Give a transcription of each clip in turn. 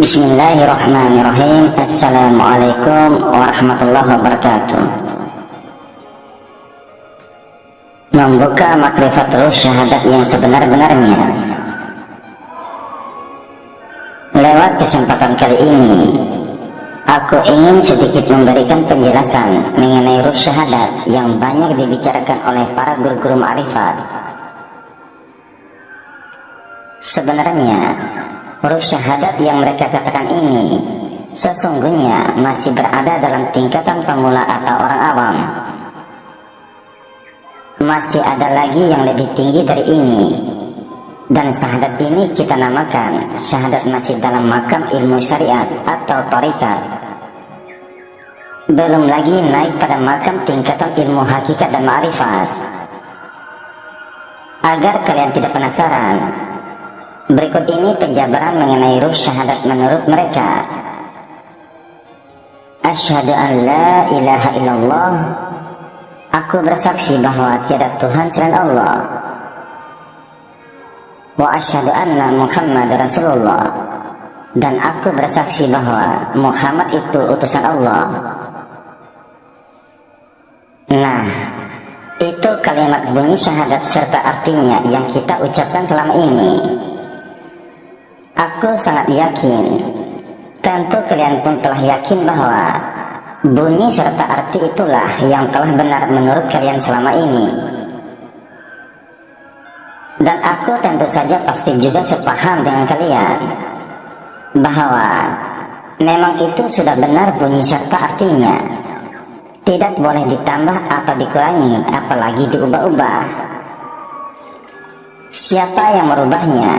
Bismillahirrahmanirrahim. Assalamualaikum warahmatullahi wabarakatuh. Membuka makrifatul syahadat yang sebenar-benarnya. Lewat kesempatan kali ini, aku ingin sedikit memberikan penjelasan mengenai ruh syahadat yang banyak dibicarakan oleh para guru-guru ma'rifat. Sebenarnya, ruh syahadat yang mereka katakan ini sesungguhnya masih berada dalam tingkatan pemula atau orang awam. Masih ada lagi yang lebih tinggi dari ini, dan syahadat ini kita namakan syahadat masih dalam makam ilmu syariat atau thariqat. Belum lagi naik pada makam tingkatan ilmu hakikat dan ma'rifat. Agar kalian tidak penasaran, berikut ini penjabaran mengenai ruh syahadat menurut mereka. Asyhadu an la ilaha illallah. Aku bersaksi bahwa tiada Tuhan selain Allah. Wa asyhadu anna Muhammad Rasulullah. Dan aku bersaksi bahwa Muhammad itu utusan Allah. Nah, itu kalimat bunyi syahadat serta artinya yang kita ucapkan selama ini. Aku sangat yakin, tentu kalian pun telah yakin bahwa bunyi serta arti itulah yang telah benar menurut kalian selama ini. Dan aku tentu saja pasti juga sepaham dengan kalian bahwa memang itu sudah benar bunyi serta artinya. Tidak boleh ditambah atau dikurangi, apalagi diubah-ubah. Siapa yang merubahnya,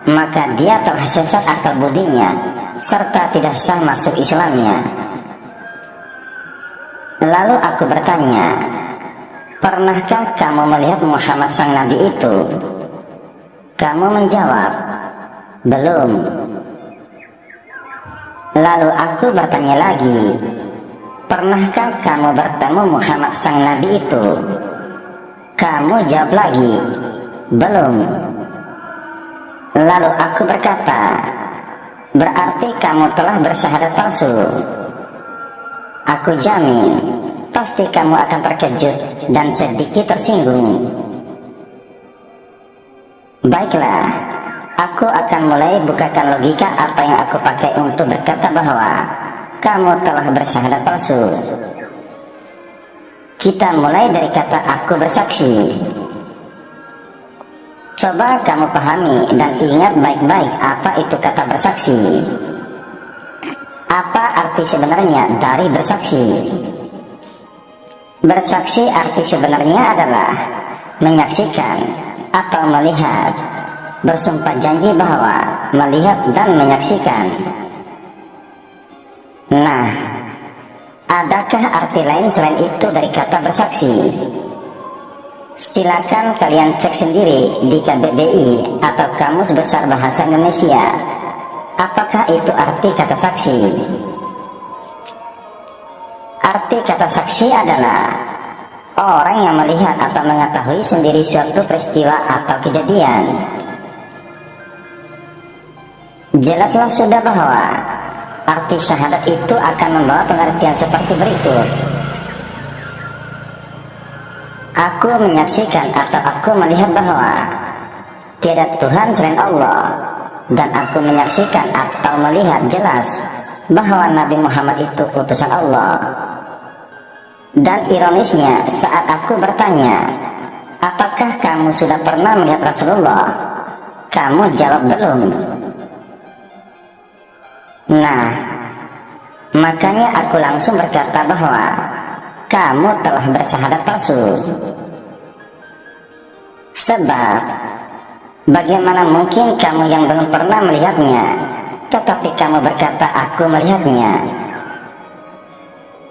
maka dia telah sesat akal budinya serta tidak sah masuk Islamnya. Lalu aku bertanya, pernahkah kamu melihat Muhammad sang Nabi itu? Kamu menjawab, belum. Lalu aku bertanya lagi, pernahkah kamu bertemu Muhammad sang Nabi itu? Kamu jawab lagi, belum. Lalu aku berkata, berarti kamu telah bersyahadat palsu. Aku jamin, pasti kamu akan terkejut dan sedikit tersinggung. Baiklah, aku akan mulai bukakan logika apa yang aku pakai untuk berkata bahwa kamu telah bersyahadat palsu. Kita mulai dari kata aku bersaksi. Coba kamu pahami dan ingat baik-baik apa itu kata bersaksi. Apa arti sebenarnya dari bersaksi? Bersaksi arti sebenarnya adalah menyaksikan atau melihat, bersumpah janji bahwa melihat dan menyaksikan. Nah, adakah arti lain selain itu dari kata bersaksi? Silakan kalian cek sendiri di KBBI atau Kamus Besar Bahasa Indonesia. Apakah itu arti kata saksi? Arti kata saksi adalah orang yang melihat atau mengetahui sendiri suatu peristiwa atau kejadian. Jelaslah sudah bahwa arti syahadat itu akan membawa pengertian seperti berikut. Aku menyaksikan atau aku melihat bahwa tiada Tuhan selain Allah. Dan aku menyaksikan atau melihat jelas bahwa Nabi Muhammad itu utusan Allah. Dan ironisnya, saat aku bertanya, apakah kamu sudah pernah melihat Rasulullah? Kamu jawab belum. Nah, makanya aku langsung berkata bahwa kamu telah bersyahadat palsu. Sebab bagaimana mungkin kamu yang belum pernah melihatnya, tetapi kamu berkata aku melihatnya?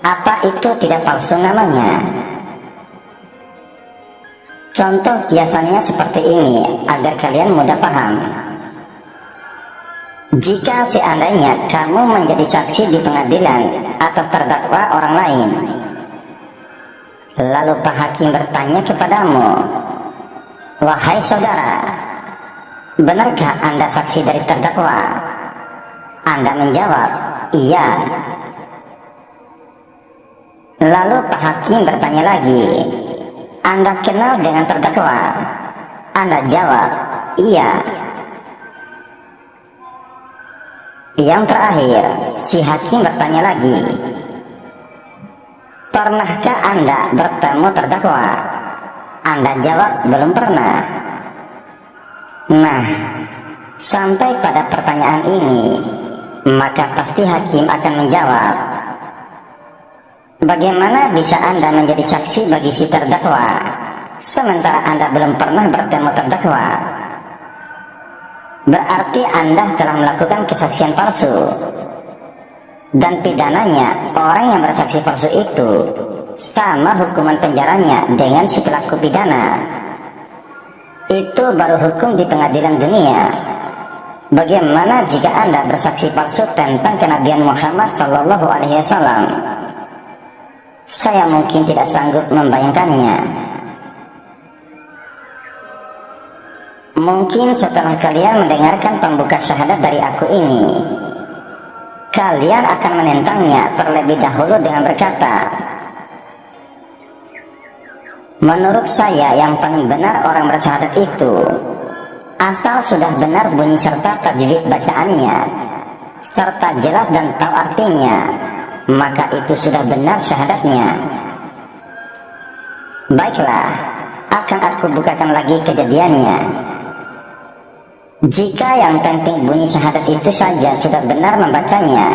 Apa itu tidak palsu namanya? Contoh kiasannya seperti ini agar kalian mudah paham. Jika seandainya kamu menjadi saksi di pengadilan atas terdakwa orang lain, lalu Pak Hakim bertanya kepadamu, wahai saudara, benarkah Anda saksi dari terdakwa? Anda menjawab, iya. Lalu Pak Hakim bertanya lagi, Anda kenal dengan terdakwa? Anda jawab, iya. Yang terakhir, si hakim bertanya lagi, pernahkah Anda bertemu terdakwa? Anda jawab, belum pernah. Nah, sampai pada pertanyaan ini, maka pasti hakim akan menjawab, bagaimana bisa Anda menjadi saksi bagi si terdakwa, sementara Anda belum pernah bertemu terdakwa? Berarti Anda telah melakukan kesaksian palsu. Dan pidananya, orang yang bersaksi palsu itu sama hukuman penjaranya dengan si pelaku pidana. Itu baru hukum di pengadilan dunia. Bagaimana jika Anda bersaksi palsu tentang kenabian Muhammad SAW? Saya mungkin tidak sanggup membayangkannya. Mungkin setelah kalian mendengarkan pembuka syahadat dari aku ini, kalian akan menentangnya terlebih dahulu dengan berkata, menurut saya yang paling benar orang bersyahadat itu, asal sudah benar bunyi serta tajwid bacaannya, serta jelas dan tahu artinya, maka itu sudah benar syahadatnya. Baiklah, akan aku bukakan lagi kejadiannya. Jika yang penting bunyi syahadat itu saja sudah benar membacanya,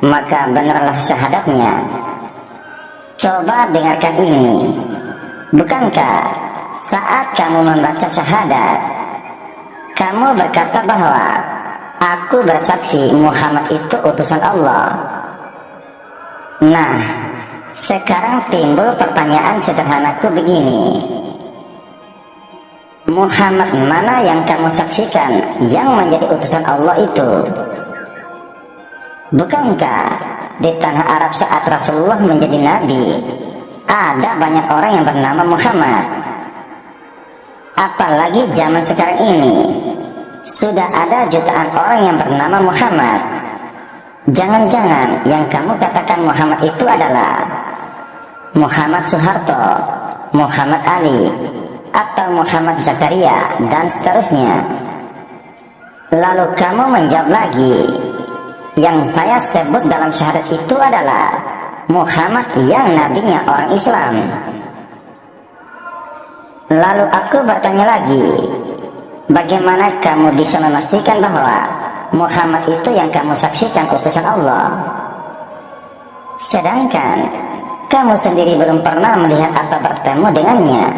maka benarlah syahadatnya. Coba dengarkan ini. Bukankah saat kamu membaca syahadat, kamu berkata bahwa aku bersaksi Muhammad itu utusan Allah? Nah, sekarang timbul pertanyaan sederhanaku begini. Muhammad mana yang kamu saksikan yang menjadi utusan Allah itu? Bukankah di tanah Arab saat Rasulullah menjadi nabi, ada banyak orang yang bernama Muhammad? Apalagi zaman sekarang ini, sudah ada jutaan orang yang bernama Muhammad. Jangan-jangan yang kamu katakan Muhammad itu adalah Muhammad Soeharto, Muhammad Ali, atau Muhammad Zakaria, dan seterusnya. Lalu kamu menjawab lagi, yang saya sebut dalam syahadat itu adalah Muhammad yang nabinya orang Islam. Lalu aku bertanya lagi, bagaimana kamu bisa memastikan bahwa Muhammad itu yang kamu saksikan utusan Allah, sedangkan kamu sendiri belum pernah melihat atau bertemu dengannya?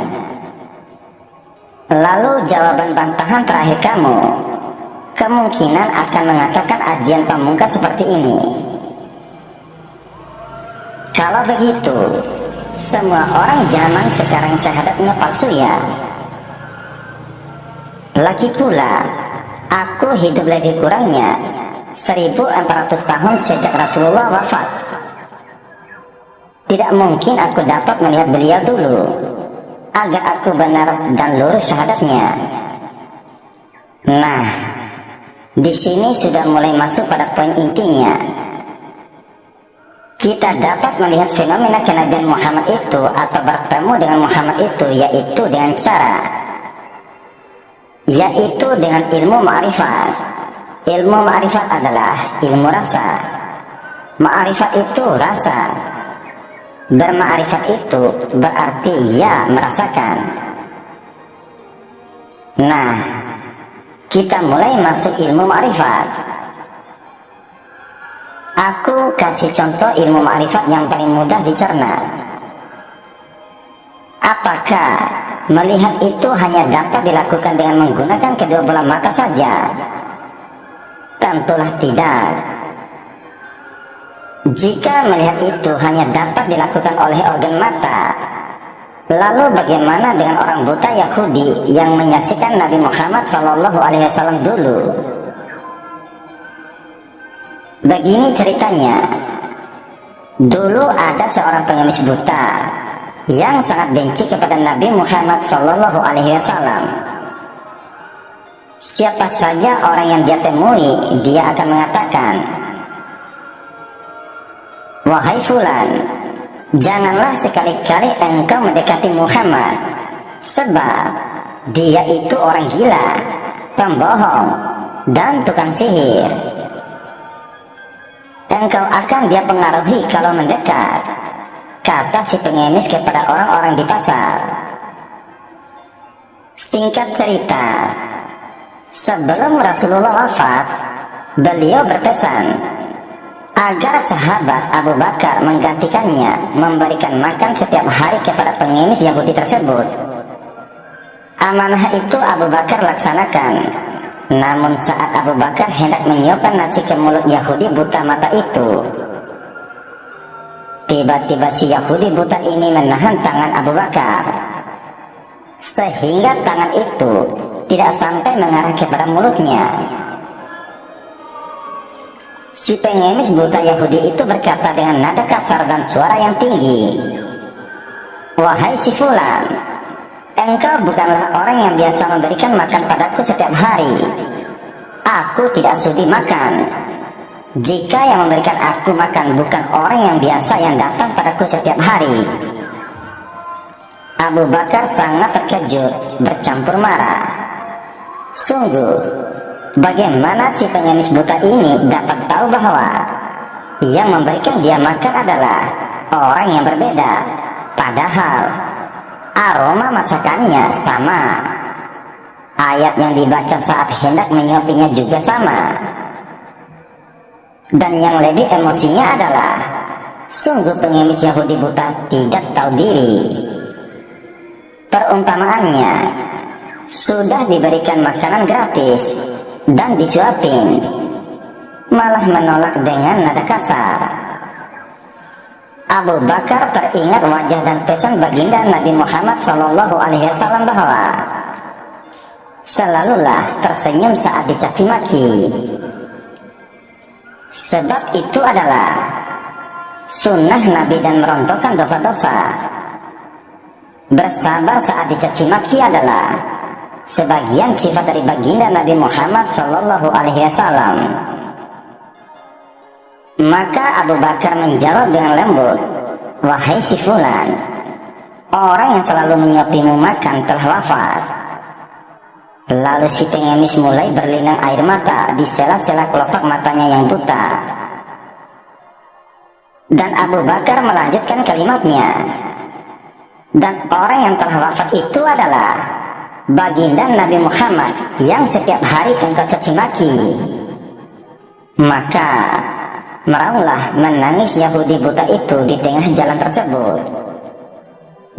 Lalu jawaban bantahan terakhir kamu kemungkinan akan mengatakan ajian pamungkas seperti ini, kalau begitu semua orang zaman sekarang syahadatnya palsu ya? Lagi pula aku hidup lebih kurangnya 1400 tahun sejak Rasulullah wafat. Tidak mungkin aku dapat melihat beliau dulu agar aku benar dan lurus syahadatnya. Nah, di sini sudah mulai masuk pada poin intinya. Kita dapat melihat fenomena kenabian Muhammad itu atau bertemu dengan Muhammad itu yaitu dengan ilmu ma'rifat. Ilmu ma'rifat adalah ilmu rasa. Ma'rifat itu rasa. Berma'rifat itu berarti ya merasakan. Nah, kita mulai masuk ilmu ma'rifat. Aku kasih contoh ilmu ma'rifat yang paling mudah dicerna. Apakah melihat itu hanya dapat dilakukan dengan menggunakan kedua bola mata saja? Tentulah tidak. Jika melihat itu hanya dapat dilakukan oleh organ mata, lalu bagaimana dengan orang buta Yahudi yang menyaksikan Nabi Muhammad SAW dulu? Begini ceritanya. Dulu ada seorang pengemis buta yang sangat benci kepada Nabi Muhammad SAW. Siapa saja orang yang dia temui, dia akan mengatakan mengatakan, "Wahai fulan, janganlah sekali-kali engkau mendekati Muhammad, sebab dia itu orang gila, pembohong, dan tukang sihir. Engkau akan dia pengaruhi kalau mendekat," kata si pengemis kepada orang-orang di pasar. Singkat cerita, sebelum Rasulullah wafat, beliau berpesan agar sahabat Abu Bakar menggantikannya memberikan makan setiap hari kepada pengemis Yahudi tersebut. Amanah itu Abu Bakar laksanakan. Namun saat Abu Bakar hendak menyuapkan nasi ke mulut Yahudi buta mata itu, tiba-tiba si Yahudi buta ini menahan tangan Abu Bakar, sehingga tangan itu tidak sampai mengarah kepada mulutnya. Si pengemis buta Yahudi itu berkata dengan nada kasar dan suara yang tinggi, "Wahai si fulan, engkau bukanlah orang yang biasa memberikan makan padaku setiap hari. Aku tidak sudi makan. Jika yang memberikan aku makan bukan orang yang biasa yang datang padaku setiap hari." Abu Bakar sangat terkejut, bercampur marah. Sungguh, bagaimana si pengemis buta ini dapat tahu bahwa yang memberikan dia makan adalah orang yang berbeda, padahal aroma masakannya sama. Ayat yang dibaca saat hendak menyuapinya juga sama. Dan yang lebih emosinya adalah, sungguh pengemis Yahudi buta tidak tahu diri. Perumpamaannya, sudah diberikan makanan gratis dan disuapin, malah menolak dengan nada kasar. Abu Bakar teringat wajah dan pesan baginda Nabi Muhammad SAW bahwa selalulah tersenyum saat dicaci maki, sebab itu adalah sunnah Nabi dan merontokkan dosa-dosa. Bersabar saat dicaci maki adalah sebagian sifat dari baginda Nabi Muhammad SAW. Maka Abu Bakar menjawab dengan lembut, "Wahai si fulan, orang yang selalu menyuapimu makan telah wafat." Lalu si pengemis mulai berlinang air mata di sela-sela kelopak matanya yang buta. Dan Abu Bakar melanjutkan kalimatnya, "Dan orang yang telah wafat itu adalah baginda Nabi Muhammad yang setiap hari engkau caci maki." Maka meraulah menangis Yahudi buta itu di tengah jalan tersebut.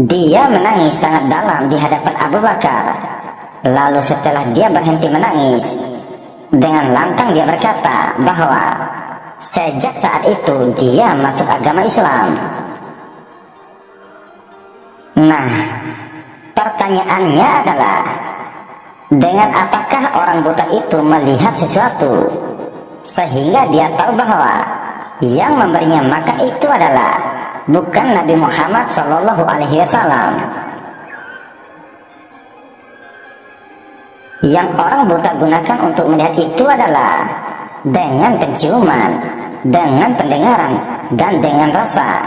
Dia menangis sangat dalam di hadapan Abu Bakar. Lalu setelah dia berhenti menangis, dengan lantang dia berkata bahwa sejak saat itu dia masuk agama Islam. Nah, pertanyaannya adalah, dengan apakah orang buta itu melihat sesuatu sehingga dia tahu bahwa yang memberinya makan itu adalah bukan Nabi Muhammad SAW? Yang orang buta gunakan untuk melihat itu adalah dengan penciuman, dengan pendengaran, dan dengan rasa.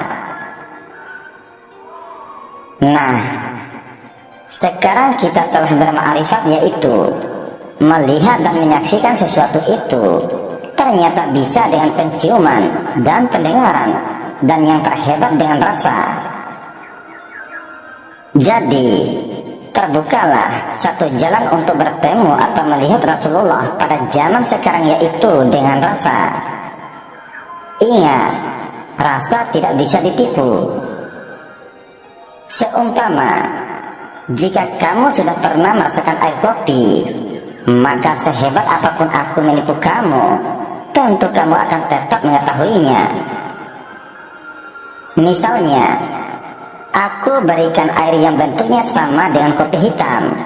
Nah, sekarang kita telah bermakrifat, yaitu melihat dan menyaksikan sesuatu itu ternyata bisa dengan penciuman dan pendengaran, dan yang terhebat dengan rasa. Jadi terbukalah satu jalan untuk bertemu atau melihat Rasulullah pada zaman sekarang, yaitu dengan rasa. Ingat, rasa tidak bisa ditipu. Seumpama jika kamu sudah pernah merasakan air kopi, maka sehebat apapun aku menipu kamu, tentu kamu akan tetap mengetahuinya. Misalnya, aku berikan air yang bentuknya sama dengan kopi hitam,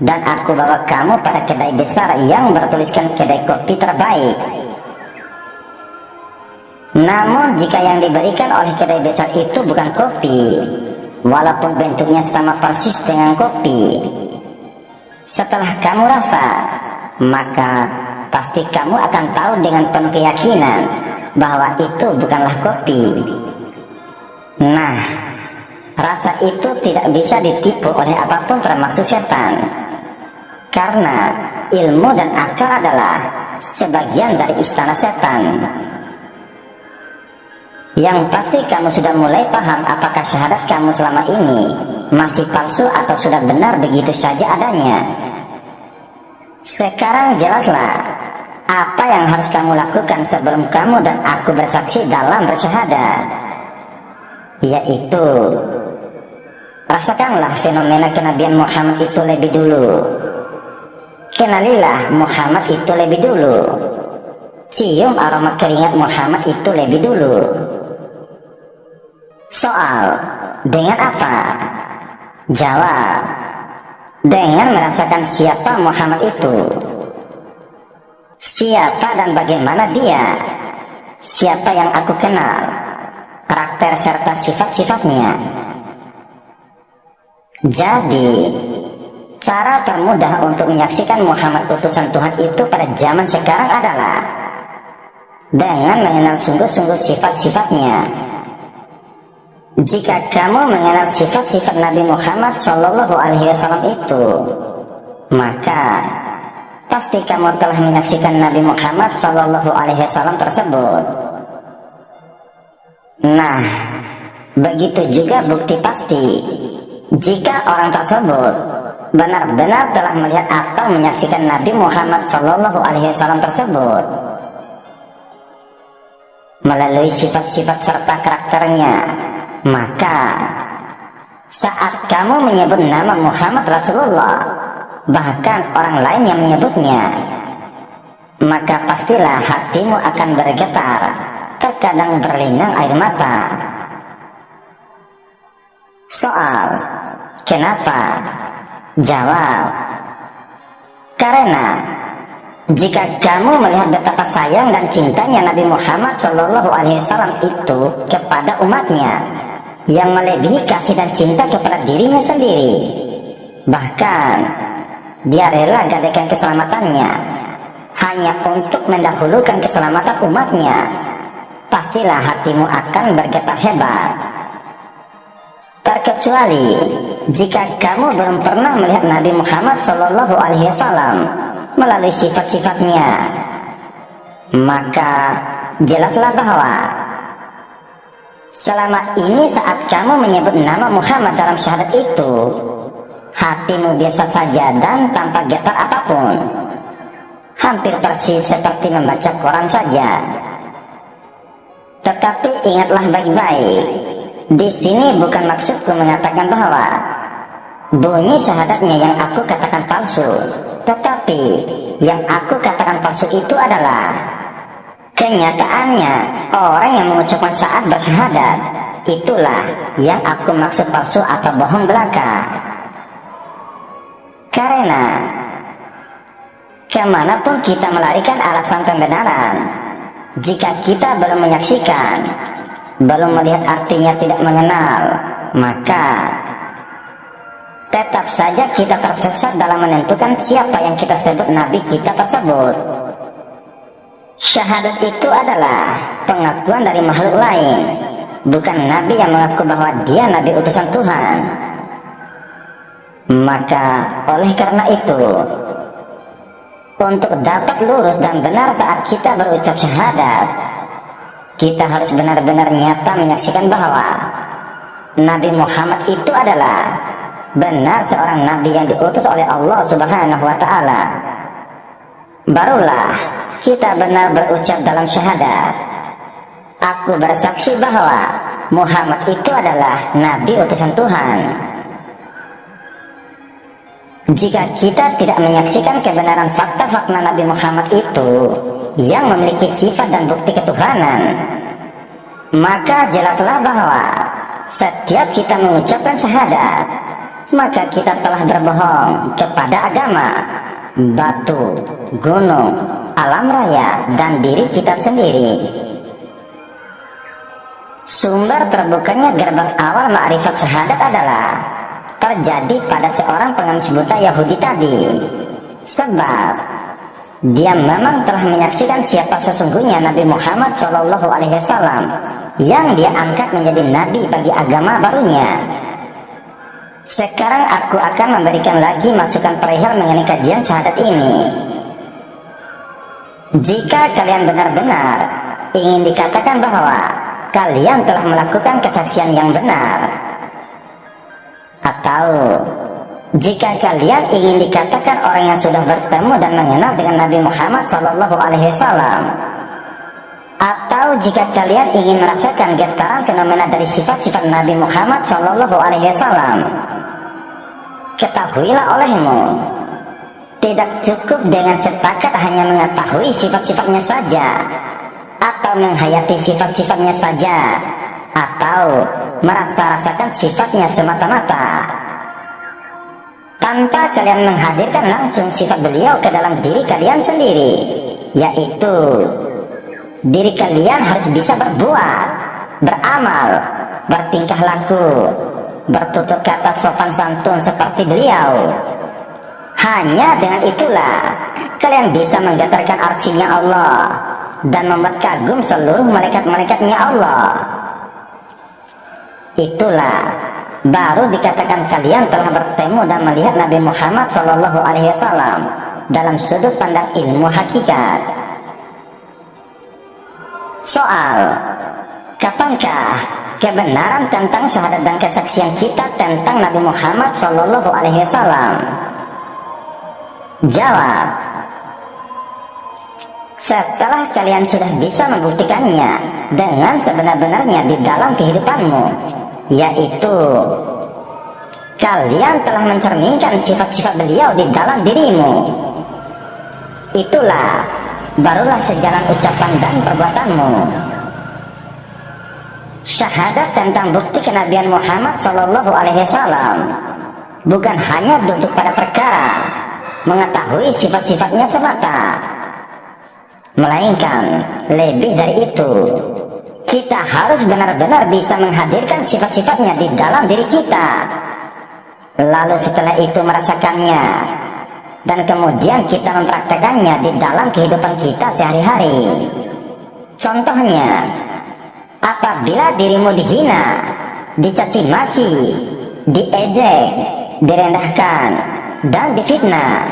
dan aku bawa kamu pada kedai besar yang bertuliskan kedai kopi terbaik. Namun jika yang diberikan oleh kedai besar itu bukan kopi, walaupun bentuknya sama persis dengan kopi, setelah kamu rasa, maka pasti kamu akan tahu dengan penuh keyakinan bahwa itu bukanlah kopi. Nah, rasa itu tidak bisa ditipu oleh apapun termasuk setan. Karena ilmu dan akal adalah sebagian dari istana setan. Yang pasti kamu sudah mulai paham apakah syahadat kamu selama ini masih palsu atau sudah benar begitu saja adanya. Sekarang jelaslah apa yang harus kamu lakukan sebelum kamu dan aku bersaksi dalam bersyahadat, yaitu rasakanlah fenomena kenabian Muhammad itu lebih dulu. Kenalilah Muhammad itu lebih dulu. Cium aroma keringat Muhammad itu lebih dulu. Soal, dengan apa? Jawab, dengan merasakan siapa Muhammad itu. Siapa dan bagaimana dia? Siapa yang aku kenal? Karakter serta sifat-sifatnya. Jadi, cara termudah untuk menyaksikan Muhammad utusan Tuhan itu pada zaman sekarang adalah dengan mengenal sungguh-sungguh sifat-sifatnya. Jika kamu mengenal sifat-sifat Nabi Muhammad SAW itu, maka pasti kamu telah menyaksikan Nabi Muhammad SAW tersebut. Nah, begitu juga bukti pasti jika orang tersebut benar-benar telah melihat atau menyaksikan Nabi Muhammad SAW tersebut melalui sifat-sifat serta karakternya. Maka saat kamu menyebut nama Muhammad Rasulullah, bahkan orang lain yang menyebutnya, maka pastilah hatimu akan bergetar, terkadang berlinang air mata. Soal, kenapa? Jawab, karena jika kamu melihat betapa sayang dan cintanya Nabi Muhammad SAW itu kepada umatnya, yang melebihi kasih dan cinta kepada dirinya sendiri, bahkan dia rela gadaikan keselamatannya hanya untuk mendahulukan keselamatan umatnya, pastilah hatimu akan bergetar hebat. Terkecuali jika kamu belum pernah melihat Nabi Muhammad SAW melalui sifat-sifatnya, maka jelaslah bahwa selama ini saat kamu menyebut nama Muhammad dalam syahadat itu, hatimu biasa saja dan tanpa getar apapun, hampir persis seperti membaca Quran saja. Tetapi ingatlah baik-baik, di sini bukan maksudku mengatakan bahwa bunyi syahadatnya yang aku katakan palsu, tetapi yang aku katakan palsu itu adalah kenyataannya orang yang mengucapkan saat bersyahadat, itulah yang aku maksud palsu atau bohong belaka. Karena kemanapun kita melarikan alasan pembenaran, jika kita belum menyaksikan, belum melihat artinya tidak mengenal, maka tetap saja kita tersesat dalam menentukan siapa yang kita sebut Nabi kita tersebut. Syahadat itu adalah pengakuan dari makhluk lain, bukan Nabi yang mengaku bahwa dia Nabi utusan Tuhan. Maka oleh karena itu, untuk dapat lurus dan benar saat kita berucap syahadat, kita harus benar-benar nyata menyaksikan bahwa Nabi Muhammad itu adalah benar seorang Nabi yang diutus oleh Allah Subhanahu wa Ta'ala. Barulah kita benar berucap dalam syahadat, aku bersaksi bahwa Muhammad itu adalah Nabi utusan Tuhan. Jika kita tidak menyaksikan kebenaran fakta-fakta Nabi Muhammad itu yang memiliki sifat dan bukti ketuhanan, maka jelaslah bahwa setiap kita mengucapkan syahadat, maka kita telah berbohong kepada agama, batu, gunung, alam raya, dan diri kita sendiri. Sumber terbukanya gerbang awal ma'rifat syahadat adalah terjadi pada seorang pengemis buta Yahudi tadi. Sebab dia memang telah menyaksikan siapa sesungguhnya Nabi Muhammad SAW yang dia angkat menjadi nabi bagi agama barunya. Sekarang aku akan memberikan lagi masukan perihal mengenai kajian syahadat ini. Jika kalian benar-benar ingin dikatakan bahwa kalian telah melakukan kesaksian yang benar, atau jika kalian ingin dikatakan orang yang sudah bertemu dan mengenal dengan Nabi Muhammad SAW, atau jika kalian ingin merasakan getaran fenomena dari sifat-sifat Nabi Muhammad SAW, ketahuilah olehmu, tidak cukup dengan sepakat hanya mengetahui sifat-sifatnya saja, atau menghayati sifat-sifatnya saja, atau merasa-rasakan sifatnya semata-mata, tanpa kalian menghadirkan langsung sifat beliau ke dalam diri kalian sendiri, yaitu diri kalian harus bisa berbuat, beramal, bertingkah laku, bertutur kata sopan santun seperti beliau. Hanya dengan itulah kalian bisa menggetarkan arsy-Nya Allah dan membuat kagum seluruh malaikat-malaikatnya Allah. Itulah baru dikatakan kalian telah bertemu dan melihat Nabi Muhammad SAW dalam sudut pandang ilmu hakikat. Soal, kapankah kebenaran tentang syahadat dan kesaksian kita tentang Nabi Muhammad SAW? Jawab, setelah kalian sudah bisa membuktikannya dengan sebenar-benarnya di dalam kehidupanmu, yaitu kalian telah mencerminkan sifat-sifat beliau di dalam dirimu, itulah barulah sejalan ucapan dan perbuatanmu. Syahadat tentang bukti kenabian Muhammad SAW bukan hanya duduk pada perkara mengetahui sifat-sifatnya semata, melainkan lebih dari itu, kita harus benar-benar bisa menghadirkan sifat-sifatnya di dalam diri kita, lalu setelah itu merasakannya, dan kemudian kita mempraktekannya di dalam kehidupan kita sehari-hari. Contohnya, apabila dirimu dihina, dicaci maki, diejek, direndahkan, dan difitnah,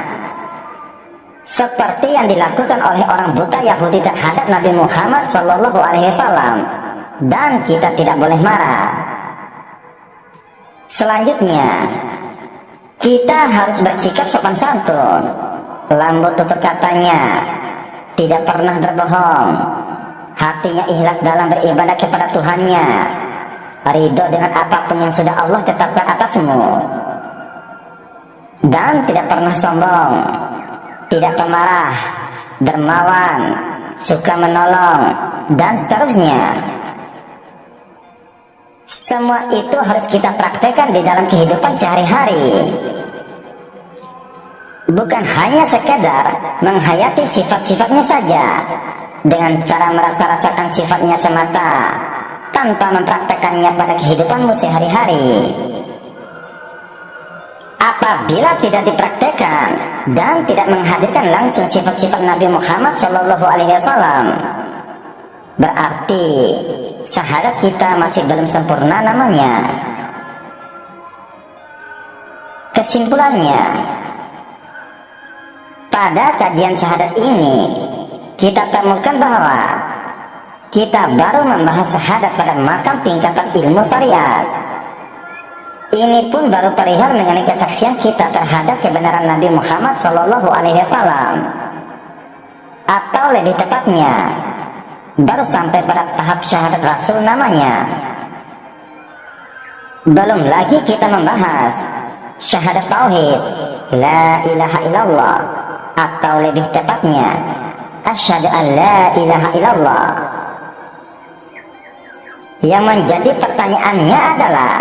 seperti yang dilakukan oleh orang buta Yahudi terhadap Nabi Muhammad SAW, dan kita tidak boleh marah. Selanjutnya, kita harus bersikap sopan santun, lembut tutur katanya, tidak pernah berbohong, hatinya ikhlas dalam beribadah kepada Tuhannya, ridho dengan apapun yang sudah Allah tetapkan atasmu, dan tidak pernah sombong, tidak pemarah, dermawan, suka menolong, dan seterusnya. Semua itu harus kita praktekkan di dalam kehidupan sehari-hari, bukan hanya sekedar menghayati sifat-sifatnya saja dengan cara merasa-rasakan sifatnya semata tanpa mempraktekannya pada kehidupanmu sehari-hari. Apabila tidak dipraktekkan dan tidak menghadirkan langsung sifat-sifat Nabi Muhammad SAW, berarti syahadat kita masih belum sempurna namanya. Kesimpulannya, pada kajian syahadat ini kita temukan bahwa kita baru membahas syahadat pada makam tingkatan ilmu syariat. Ini pun baru perihal mengenai kesaksian kita terhadap kebenaran Nabi Muhammad SAW, atau lebih tepatnya baru sampai pada tahap syahadat Rasul namanya. Belum lagi kita membahas syahadat tauhid la ilaha illallah, atau lebih tepatnya asyhadu an la ilaha illallah. Yang menjadi pertanyaannya adalah,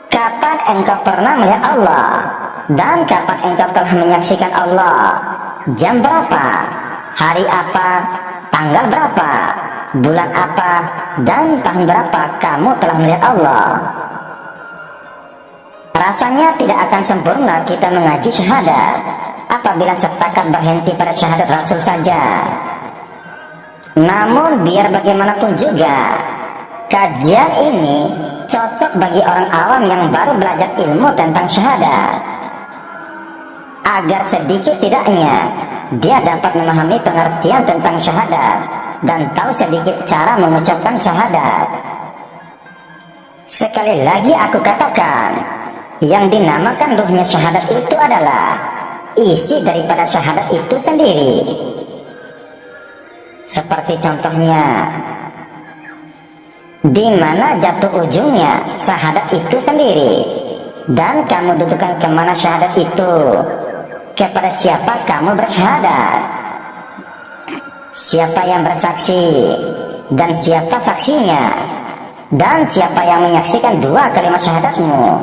kapan engkau pernah melihat Allah? Dan kapan engkau telah menyaksikan Allah? Jam berapa? Hari apa? Tanggal berapa? Bulan apa? Dan tahun berapa kamu telah melihat Allah? Rasanya tidak akan sempurna kita mengaji syahadat apabila sepakat berhenti pada syahadat Rasul saja. Namun biar bagaimanapun juga, kajian ini cocok bagi orang awam yang baru belajar ilmu tentang syahadat, agar sedikit tidaknya dia dapat memahami pengertian tentang syahadat dan tahu sedikit cara mengucapkan syahadat. Sekali lagi aku katakan, yang dinamakan ruhnya syahadat itu adalah isi daripada syahadat itu sendiri. Seperti contohnya, di mana jatuh ujungnya syahadat itu sendiri, dan kamu dudukan kemana syahadat itu, kepada siapa kamu bersyahadat, siapa yang bersaksi, dan siapa saksinya, dan siapa yang menyaksikan dua kalimat syahadatmu,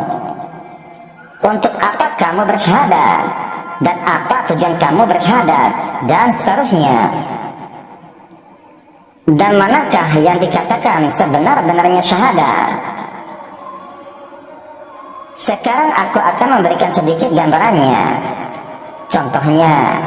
untuk apa kamu bersyahadat, dan apa tujuan kamu bersyahadat, dan seterusnya. Dan manakah yang dikatakan sebenar-benarnya syahadat? Sekarang aku akan memberikan sedikit gambarannya. Contohnya,